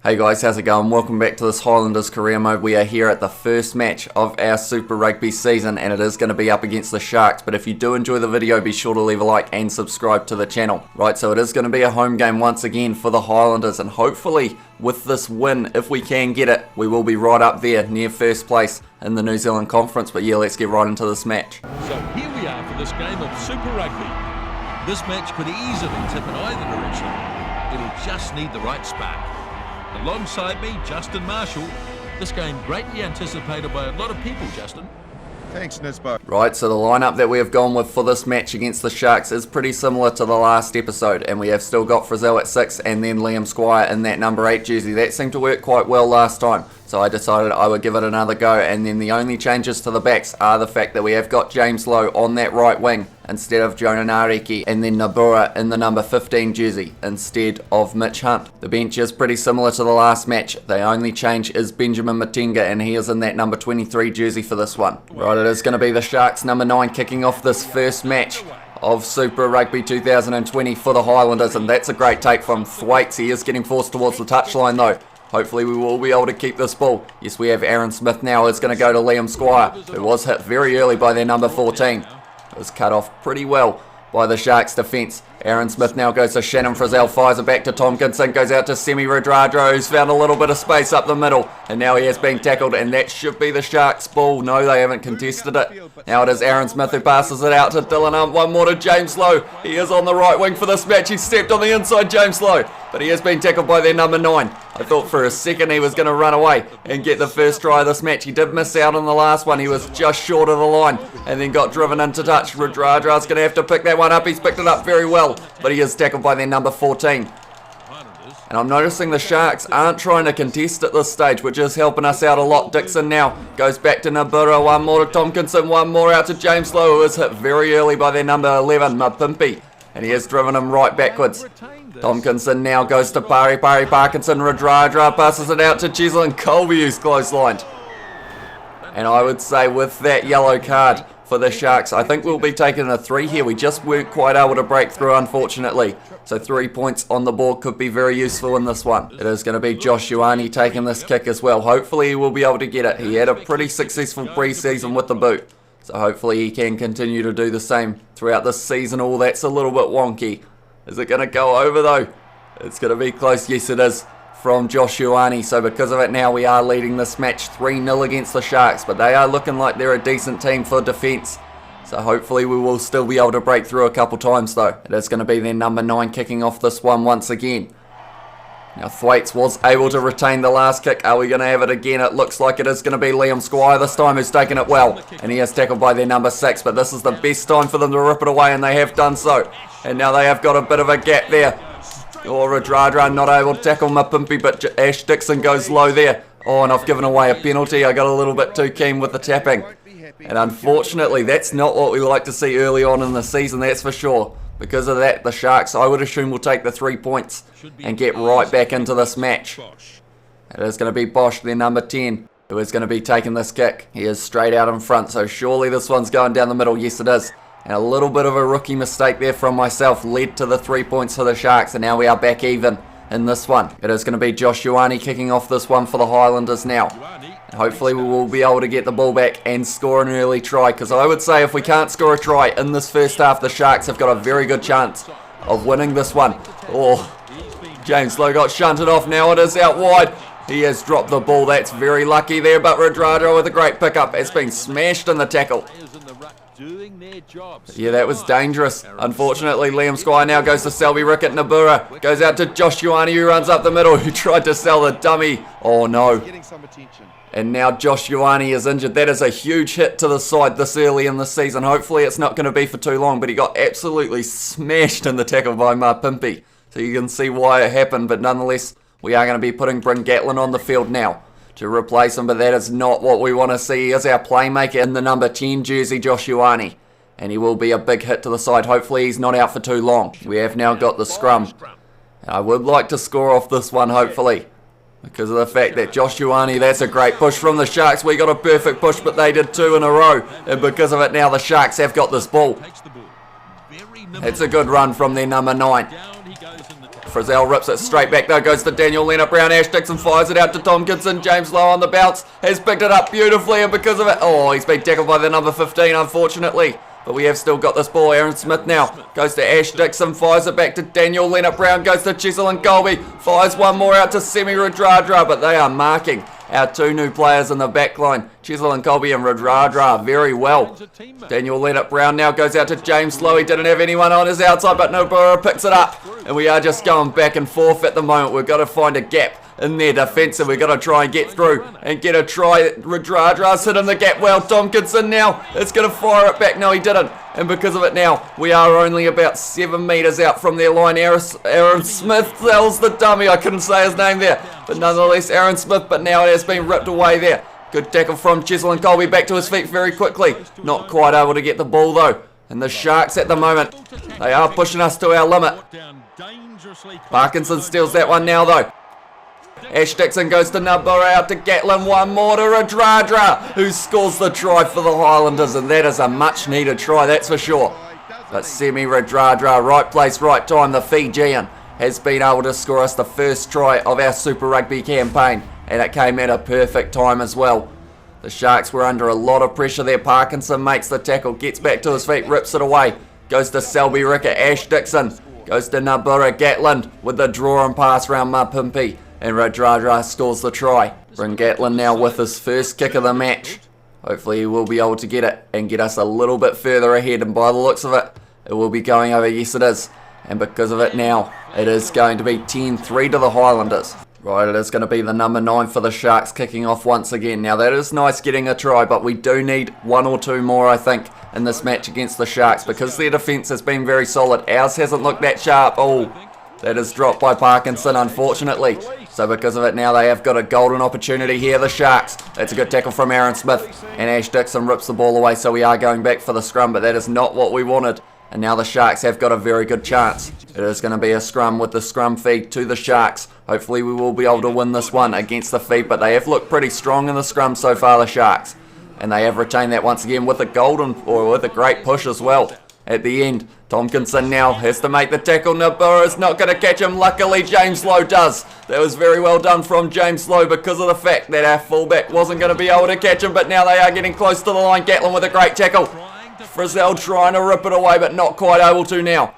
Hey guys, how's it going? Welcome back to this Highlanders career mode. We are here at the first match of our Super Rugby season and it is going to be up against the Sharks. But if you do enjoy the video, be sure to leave a like and subscribe to the channel. Right, so it is going to be a home game once again for the Highlanders, and hopefully with this win, if we can get it, we will be right up there near first place in the New Zealand Conference. But yeah, let's get right into this match. So here we are for this game of Super Rugby. This match could easily tip in either direction. It'll just need the right spark. Alongside me, Justin Marshall. This game greatly anticipated by a lot of people, Justin. Thanks, Nisbo. Right, so the lineup that we have gone with for this match against the Sharks is pretty similar to the last episode, and we have still got Frizzell at 6 and then Liam Squire in that number 8 jersey. That seemed to work quite well last time, so I decided I would give it another go. And then the only changes to the backs are the fact that we have got James Lowe on that right wing instead of Jonah Nareki, and then Nabura in the number 15 jersey instead of Mitch Hunt. The bench is pretty similar to the last match. The only change is Benjamin Matenga, and he is in that number 23 jersey for this one. Right, it is going to be the Sharks number 9 kicking off this first match of Super Rugby 2020 for the Highlanders, and that's a great take from Thwaites. He is getting forced towards the touchline though. Hopefully we will be able to keep this ball. Yes, we have Aaron Smith now. It's going to go to Liam Squire, who was hit very early by their number 14. It was cut off pretty well by the Sharks defence. Aaron Smith now goes to Shannon Frizzell, fires it back to Tomkinson, goes out to Semi Radradra, who's found a little bit of space up the middle, and now he has been tackled, and that should be the Sharks' ball. No, they haven't contested it. Now it is Aaron Smith who passes it out to Dylan Hunt. One more to James Lowe. He is on the right wing for this match. He stepped on the inside, James Lowe, but he has been tackled by their number 9. I thought for a second he was going to run away and get the first try of this match. He did miss out on the last one. He was just short of the line and then got driven into touch. Radradra's going to have to pick that one up. He's picked it up very well, but he is tackled by their number 14. And I'm noticing the Sharks aren't trying to contest at this stage, which is helping us out a lot. Dixon now goes back to Nabura. One more to Tomkinson. One more out to James Lowe, who is hit very early by their number 11, Mapimpi. And he has driven him right backwards. Tomkinson now goes to Pari Parkinson. Radradra passes it out to Cheslin Colby, who's close-lined. And I would say with that yellow card for the Sharks, I think we'll be taking a 3 here. We just weren't quite able to break through, unfortunately. So 3 points on the board could be very useful in this one. It is going to be Josh Ioane taking this kick as well. Hopefully he will be able to get it. He had a pretty successful pre-season with the boot, so hopefully he can continue to do the same throughout this season. Oh, that's a little bit wonky. Is it going to go over though? It's going to be close. Yes, it is, from Josh Ioane. So because of it now, we are leading this match 3-0 against the Sharks, but they are looking like they're a decent team for defence. So hopefully we will still be able to break through a couple times though. It is going to be their number 9 kicking off this one once again. Now Thwaites was able to retain the last kick. Are we going to have it again? It looks like it is going to be Liam Squire this time, who's taken it well. And he is tackled by their number 6, but this is the best time for them to rip it away, and they have done so. And now they have got a bit of a gap there. Oh, Radradra not able to tackle Mapimpi, but Ash Dixon goes low there. Oh, and I've given away a penalty. I got a little bit too keen with the tapping. And unfortunately, that's not what we like to see early on in the season, that's for sure. Because of that, the Sharks, I would assume, will take the 3 points and get right back into this match. It is going to be Bosch, their number 10, who is going to be taking this kick. He is straight out in front, so surely this one's going down the middle. Yes, it is. And a little bit of a rookie mistake there from myself led to the 3 points for the Sharks, and now we are back even in this one. It is going to be Josh Ioane kicking off this one for the Highlanders now. And hopefully we will be able to get the ball back and score an early try, because I would say if we can't score a try in this first half, the Sharks have got a very good chance of winning this one. Oh, James Lowe got shunted off. Now it is out wide. He has dropped the ball. That's very lucky there, but Radradra with a great pickup has been smashed in the tackle. Yeah, that was dangerous. Unfortunately, Liam Squire now goes to Selby Rickett. Nabura goes out to Josh Ioane, who runs up the middle, who tried to sell the dummy. Oh no. And now Josh Ioane is injured. That is a huge hit to the side this early in the season. Hopefully it's not going to be for too long, but he got absolutely smashed in the tackle by Mapimpi. So you can see why it happened, but nonetheless, we are going to be putting Bryn Gatlin on the field now to replace him, but that is not what we want to see. He is our playmaker in the number 10 jersey, Josh Ioane, and he will be a big hit to the side. Hopefully he's not out for too long. We have now got the scrum. I would like to score off this one, hopefully, because of the fact that Josh Ioane, that's a great push from the Sharks. We got a perfect push, but they did 2 in a row, and because of it now the Sharks have got this ball. It's a good run from their number 9. Frizzell rips it straight back though, goes to Daniel Leonard-Brown. Ash Dixon fires it out to Tompkinson. James Lowe on the bounce, has picked it up beautifully, and because of it, oh, he's been tackled by the number 15, unfortunately. But we have still got this ball. Aaron Smith now goes to Ash Dixon, fires it back to Daniel Leonard-Brown, goes to Chisel and Colby, fires one more out to Semi Radradra, but they are marking our two new players in the back line, Chisel and Colby and Radradra, very well. Daniel Leonard-Brown now goes out to James Lowe. He didn't have anyone on his outside, but Nobura picks it up. And we are just going back and forth at the moment. We've got to find a gap in their defensive. We've got to try and get through and get a try. Radradra's hit in the gap well. Tompkinson now is going to fire it back. No, he didn't. And because of it now, we are only about 7 metres out from their line. Aaron Smith sells the dummy. I couldn't say his name there. But nonetheless, Aaron Smith. But now it has been ripped away there. Good tackle from Chisel and Colby, back to his feet very quickly. Not quite able to get the ball though. And the Sharks at the moment, they are pushing us to our limit. Parkinson steals that one now though. Ash Dixon goes to Nabura, out to Gatlin, one more to Radradra, who scores the try for the Highlanders, and that is a much needed try, that's for sure. But Semi Radradra, right place, right time, the Fijian, has been able to score us the first try of our Super Rugby campaign, and it came at a perfect time as well. The Sharks were under a lot of pressure there. Parkinson makes the tackle, gets back to his feet, rips it away, goes to Selby Ricker. Ash Dixon goes to Nabura. Gatlin with the draw and pass round Mapimpi, and Radradra scores the try. Bryn Gatlin now with his first kick of the match. Hopefully he will be able to get it and get us a little bit further ahead, and by the looks of it, it will be going over. Yes it is. And because of it now, it is going to be 10-3 to the Highlanders. Right, it is going to be the number 9 for the Sharks kicking off once again. Now that is nice getting a try, but we do need one or two more, I think, in this match against the Sharks, because their defence has been very solid. Ours hasn't looked that sharp. Oh, that is dropped by Parkinson, unfortunately. So because of it now, they have got a golden opportunity here, the Sharks. That's a good tackle from Aaron Smith, and Ash Dixon rips the ball away, so we are going back for the scrum, but that is not what we wanted. And now the Sharks have got a very good chance. It is going to be a scrum with the scrum feed to the Sharks. Hopefully we will be able to win this one against the feed, but they have looked pretty strong in the scrum so far, the Sharks. And they have retained that once again with a golden, or with a great push as well. At the end, Tompkinson now has to make the tackle. Nabura is not going to catch him. Luckily, James Lowe does. That was very well done from James Lowe because of the fact that our fullback wasn't going to be able to catch him, but now they are getting close to the line. Gatlin with a great tackle. Frizzell trying to rip it away, but not quite able to now.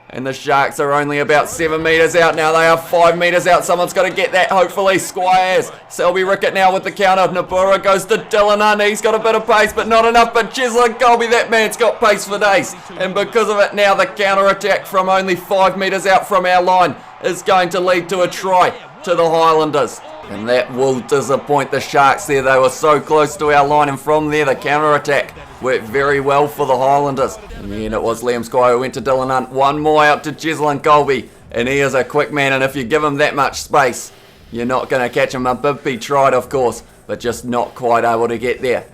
And the Sharks are only about 7 metres out now. They are 5 metres out. Someone's got to get that, hopefully. Squires. Selby Rickett now with the counter. Nabura goes to Dylan Hunt. He's got a bit of pace, but not enough. But Chisel and Colby, that man's got pace for days. And because of it now, the counter-attack from only 5 metres out from our line is going to lead to a try to the Highlanders. And that will disappoint the Sharks there. They were so close to our line, and from there, the counter-attack worked very well for the Highlanders. And then it was Liam Squire who went to Dylan Hunt. One more out to Chisel and Colby. And he is a quick man, and if you give him that much space, you're not going to catch him. Mabimpi tried, of course, but just not quite able to get there.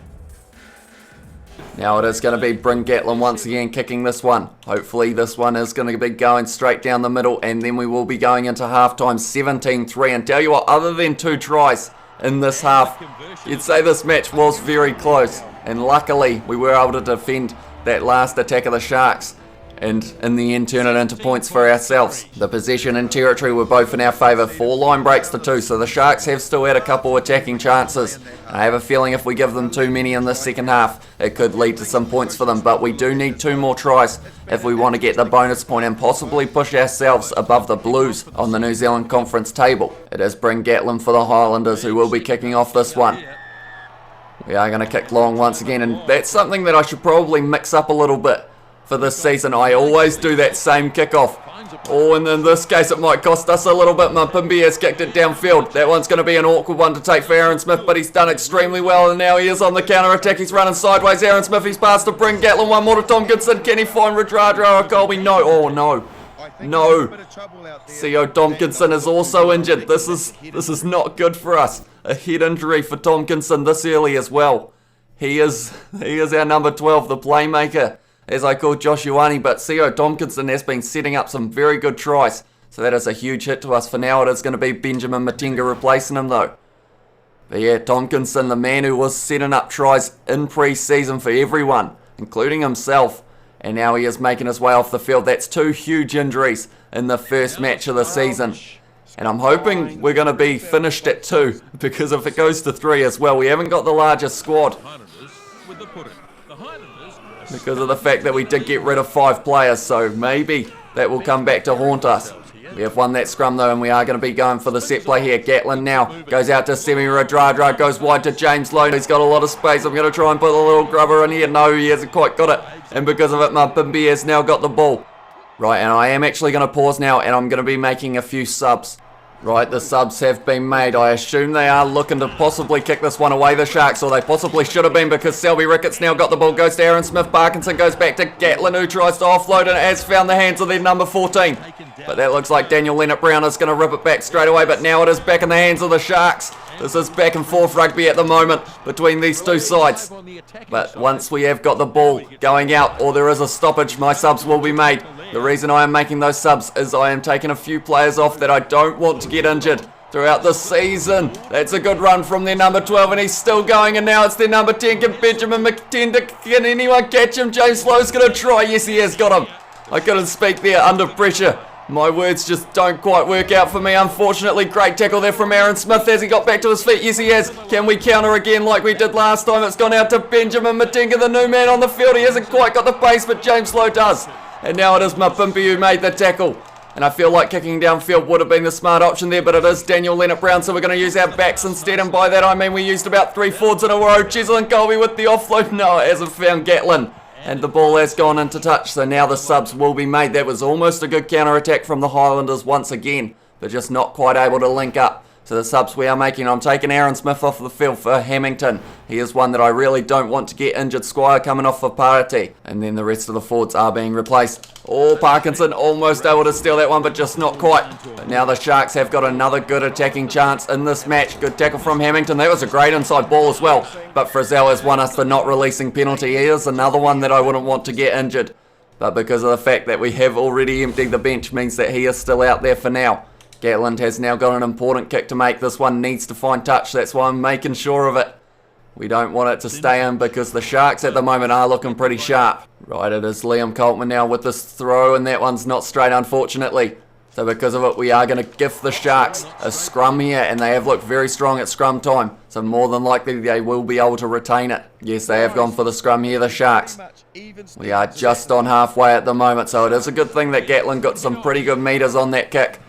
Now it is going to be Bryn Gatlin once again kicking this one. Hopefully this one is going to be going straight down the middle, and then we will be going into half-time 17-3. And tell you what, other than 2 tries in this half, you'd say this match was very close. And luckily we were able to defend that last attack of the Sharks, and in the end turn it into points for ourselves. The possession and territory were both in our favour, 4 line breaks to 2, so the Sharks have still had a couple attacking chances. I have a feeling if we give them too many in the second half, it could lead to some points for them, but we do need 2 more tries if we want to get the bonus point and possibly push ourselves above the Blues on the New Zealand Conference table. It is Bryn Gatlin for the Highlanders who will be kicking off this one. We are going to kick long once again, and that's something that I should probably mix up a little bit for this season. I always do that same kickoff. Oh, and in this case it might cost us a little bit. Mapimpi has kicked it downfield. That one's going to be an awkward one to take for Aaron Smith, but he's done extremely well, and now he is on the counter-attack. He's running sideways. Aaron Smith, he's passed to Bryn Gatlin. One more to Tompkinson. Can he find Radradra or Colby? No. Oh, no. No. Co Tompkinson is also injured. This is not good for us. A head injury for Tompkinson this early as well. He is our number 12, the playmaker, as I call Josh Ioane, but Co Tompkinson has been setting up some very good tries, so that is a huge hit to us. For now it is going to be Benjamin Matenga replacing him though. But yeah, Tompkinson, the man who was setting up tries in pre-season for everyone, including himself, and now he is making his way off the field. That's 2 huge injuries in the first match of the season. And I'm hoping we're going to be finished at 2, because if it goes to 3 as well, we haven't got the largest squad. Because of the fact that we did get rid of 5 players, so maybe that will come back to haunt us. We have won that scrum though, and we are going to be going for the set play here. Gatlin now goes out to Semi Radradra, goes wide to James Lowe. He's got a lot of space. I'm going to try and put a little grubber in here. No, he hasn't quite got it. And because of it, Mapimpi has now got the ball. Right, and I am actually going to pause now, and I'm going to be making a few subs. Right, the subs have been made. I assume they are looking to possibly kick this one away, the Sharks, or they possibly should have been, because Selby Ricketts now got the ball, goes to Aaron Smith. Parkinson goes back to Gatlin, who tries to offload and has found the hands of their number 14. But that looks like Daniel Leonard-Brown is going to rip it back straight away, but now it is back in the hands of the Sharks. This is back and forth rugby at the moment between these two sides. But once we have got the ball going out, or there is a stoppage, my subs will be made. The reason I am making those subs is I am taking a few players off that I don't want to get injured throughout the season. That's a good run from their number 12, and he's still going, and now it's their number 10. Can Benjamin McTender, can anyone catch him? James Lowe's going to try. Yes, he has got him. I couldn't speak there under pressure. My words just don't quite work out for me, unfortunately. Great tackle there from Aaron Smith. Has he got back to his feet? Yes, he has. Can we counter again like we did last time? It's gone out to Benjamin Matenga, the new man on the field. He hasn't quite got the pace, but James Lowe does. And now it is Mapimpi who made the tackle. And I feel like kicking downfield would have been the smart option there, but it is Daniel Leonard-Brown, so we're going to use our backs instead. And by that I mean we used about 3 forwards in a row. Cheslin Colby with the offload. No, it hasn't found Gatlin. And the ball has gone into touch, so now the subs will be made. That was almost a good counter-attack from the Highlanders once again. They're just not quite able to link up. So the subs we are making, I'm taking Aaron Smith off the field for Hamilton. He is one that I really don't want to get injured. Squire coming off for Parati. And then the rest of the forwards are being replaced. Oh, Parkinson almost able to steal that one, but just not quite. But now the Sharks have got another good attacking chance in this match. Good tackle from Hamilton. That was a great inside ball as well. But Frizzell has won us the not releasing penalty. He is another one that I wouldn't want to get injured. But because of the fact that we have already emptied the bench means that he is still out there for now. Gatland has now got an important kick to make. This one needs to find touch. That's why I'm making sure of it. We don't want it to stay in because the Sharks at the moment are looking pretty sharp. Right, it is Liam Coltman now with this throw, and that one's not straight, unfortunately. So because of it, we are going to gift the Sharks a scrum here, and they have looked very strong at scrum time. So more than likely they will be able to retain it. Yes, they have gone for the scrum here, the Sharks. We are just on halfway at the moment, so it is a good thing that Gatlin got some pretty good meters on that kick.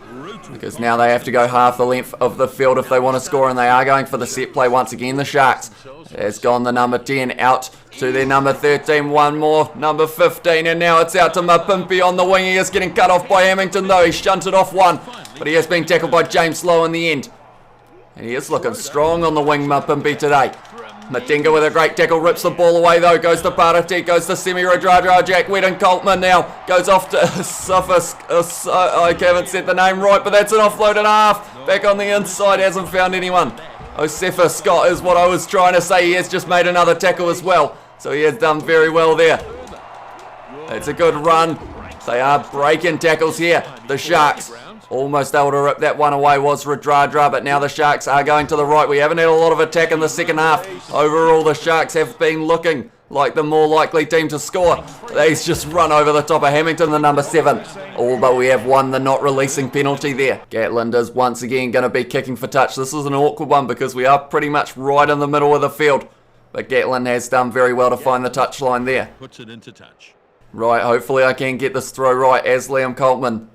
Because now they have to go half the length of the field if they want to score, and they are going for the set play once again, the Sharks. Has gone the number 10 out to their number 13, one more, number 15, and now it's out to Mapimpi on the wing. He is getting cut off by Hamilton though. He shunted off one, but he has been tackled by James Lowe in the end. And he is looking strong on the wing, Mapimpi, today. Matenga with a great tackle, rips the ball away though, goes to Parati, goes to Semi Radradra, Jack Whedon Coltman now, goes off to I haven't said the name right, but that's an offload and a half, back on the inside, hasn't found anyone. Osefa Scott is what I was trying to say. He has just made another tackle as well, so he has done very well there. It's a good run. They are breaking tackles here, the Sharks. Almost able to rip that one away was Radradra, but now the Sharks are going to the right. We haven't had a lot of attack in the second half. Overall, the Sharks have been looking like the more likely team to score. He's just run over the top of Hamilton, the number 7. Oh, but we have won the not releasing penalty there. Gatland is once again going to be kicking for touch. This is an awkward one because we are pretty much right in the middle of the field. But Gatland has done very well to find the touch line there. Puts it into touch. Right, hopefully I can get this throw right as Liam Coltman.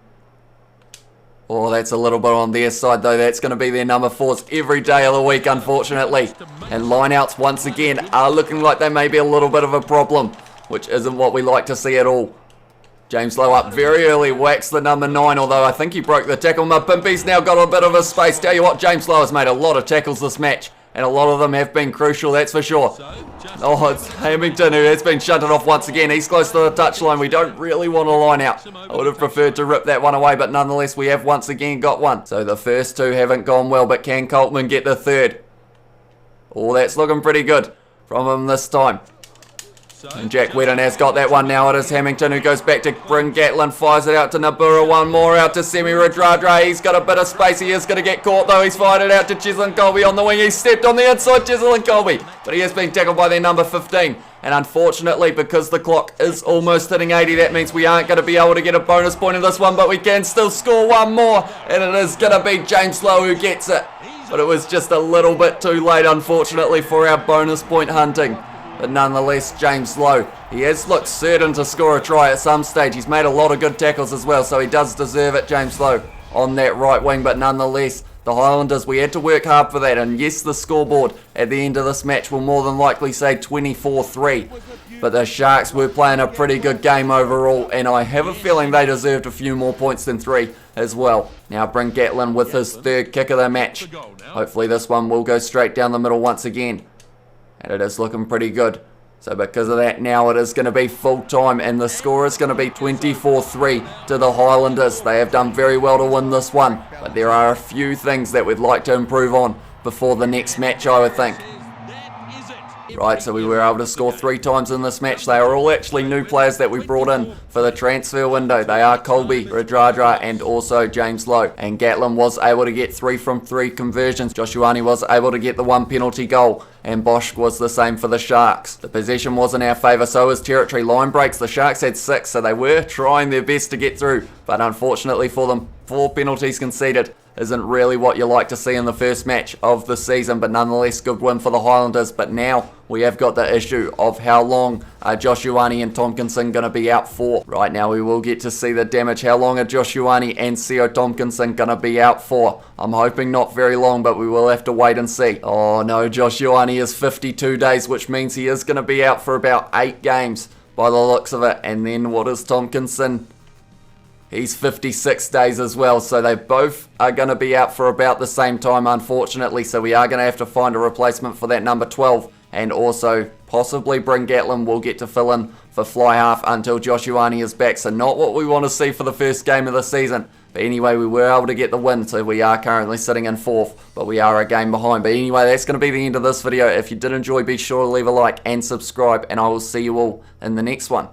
Oh, that's a little bit on their side though. That's going to be their number 4s every day of the week, unfortunately. And lineouts once again are looking like they may be a little bit of a problem, which isn't what we like to see at all. James Lowe up very early, whacks the number 9, although I think he broke the tackle. Mapimpi's now got a bit of a space. Tell you what, James Lowe has made a lot of tackles this match, and a lot of them have been crucial, that's for sure. Oh, it's Hamilton who has been shunted off once again. He's close to the touchline. We don't really want a line out. I would have preferred to rip that one away, but nonetheless, we have once again got one. So the first 2 haven't gone well, but can Coltman get the third? Oh, that's looking pretty good from him this time. And Jack Whedon has got that one now. It is Hamilton who goes back to bring Gatlin, fires it out to Nabura, one more out to Semi Radradra. He's got a bit of space, he is going to get caught though. He's fired it out to Cheslin Colby on the wing. He's stepped on the inside, Cheslin Colby, but he has been tackled by their number 15. And unfortunately, because the clock is almost hitting 80, that means we aren't going to be able to get a bonus point in this one, but we can still score one more, and it is going to be James Lowe who gets it. But it was just a little bit too late, unfortunately, for our bonus point hunting. But nonetheless, James Lowe, he has looked certain to score a try at some stage. He's made a lot of good tackles as well, so he does deserve it, James Lowe, on that right wing. But nonetheless, the Highlanders, we had to work hard for that. And yes, the scoreboard at the end of this match will more than likely say 24-3. But the Sharks were playing a pretty good game overall, and I have a feeling they deserved a few more points than 3 as well. Now bring Gatlin with his third kick of the match. Hopefully this one will go straight down the middle once again. And it is looking pretty good. So because of that, now it is going to be full time, and the score is going to be 24-3 to the Highlanders. They have done very well to win this one, but there are a few things that we'd like to improve on before the next match, I would think. Right, so we were able to score 3 times in this match. They are all actually new players that we brought in for the transfer window. They are Colby, Radradra, and also James Lowe. And Gatlin was able to get 3 from 3 conversions. Joshuani was able to get the 1 penalty goal, and Bosch was the same for the Sharks. The possession was in our favour, so was territory line breaks. The Sharks had 6, so they were trying their best to get through, but unfortunately for them, 4 penalties conceded isn't really what you like to see in the first match of the season, but nonetheless good win for the Highlanders. But now we have got the issue of how long are Joshuani and Tompkinson going to be out for. Right now we will get to see the damage. How long are Joshuani and Seo Tompkinson going to be out for? I'm hoping not very long, but we will have to wait and see. Oh no, Joshuani is 52 days, which means he is going to be out for about 8 games by the looks of it. And then what is Tompkinson? He's 56 days as well, so they both are going to be out for about the same time, unfortunately. So we are going to have to find a replacement for that number 12, and also possibly bring Gatlin. Will get to fill in for fly half until Joshuani is back. So not what we want to see for the first game of the season. But anyway, we were able to get the win, so we are currently sitting in 4th, but we are a game behind. But anyway, that's going to be the end of this video. If you did enjoy, be sure to leave a like and subscribe, and I will see you all in the next one.